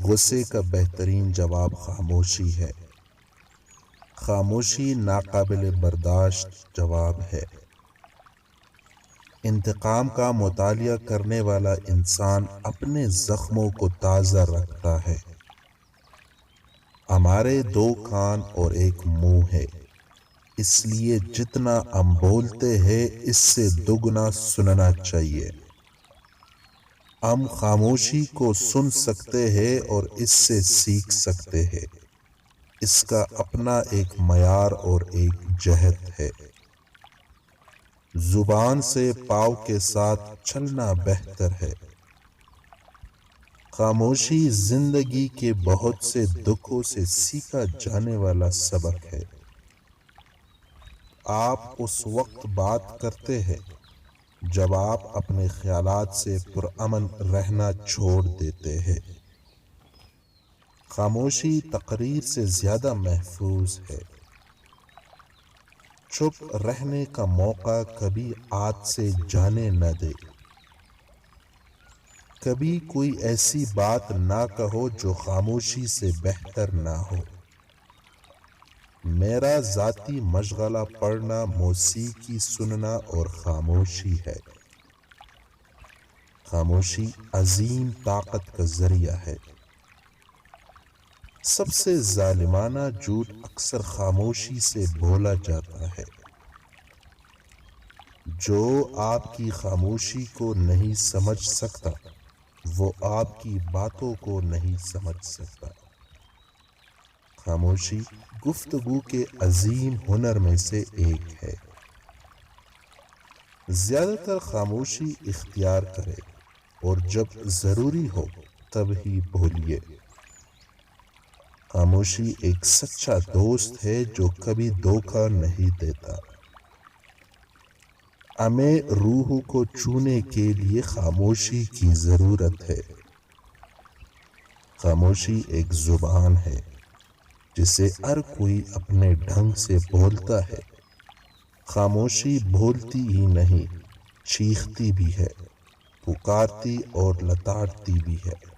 غصے کا بہترین جواب خاموشی ہے۔ خاموشی ناقابل برداشت جواب ہے۔ انتقام کا مطالعہ کرنے والا انسان اپنے زخموں کو تازہ رکھتا ہے۔ ہمارے 2 کان اور 1 منہ ہے، اس لیے جتنا ہم بولتے ہیں اس سے دگنا سننا چاہیے۔ ہم خاموشی کو سن سکتے ہیں اور اس سے سیکھ سکتے ہیں۔ اس کا اپنا ایک معیار اور ایک جہت ہے۔ زبان سے پاؤں کے ساتھ چلنا بہتر ہے۔ خاموشی زندگی کے بہت سے دکھوں سے سیکھا جانے والا سبق ہے۔ آپ اس وقت بات کرتے ہیں جب آپ اپنے خیالات سے پرامن رہنا چھوڑ دیتے ہیں۔ خاموشی تقریر سے زیادہ محفوظ ہے۔ چپ رہنے کا موقع کبھی ہاتھ سے جانے نہ دے۔ کبھی کوئی ایسی بات نہ کہو جو خاموشی سے بہتر نہ ہو۔ میرا ذاتی مشغلہ پڑھنا، موسیقی سننا اور خاموشی ہے۔ خاموشی عظیم طاقت کا ذریعہ ہے۔ سب سے ظالمانہ جھوٹ اکثر خاموشی سے بولا جاتا ہے۔ جو آپ کی خاموشی کو نہیں سمجھ سکتا وہ آپ کی باتوں کو نہیں سمجھ سکتا۔ خاموشی گفتگو کے عظیم ہنر میں سے ایک ہے۔ زیادہ تر خاموشی اختیار کرے اور جب ضروری ہو تب ہی بولیے۔ خاموشی ایک سچا دوست ہے جو کبھی دھوکہ نہیں دیتا۔ ہمیں روح کو چھونے کے لیے خاموشی کی ضرورت ہے۔ خاموشی ایک زبان ہے جسے ہر کوئی اپنے ڈھنگ سے بولتا ہے۔ خاموشی بولتی ہی نہیں، چیختی بھی ہے، پکارتی اور لتاڑتی بھی ہے۔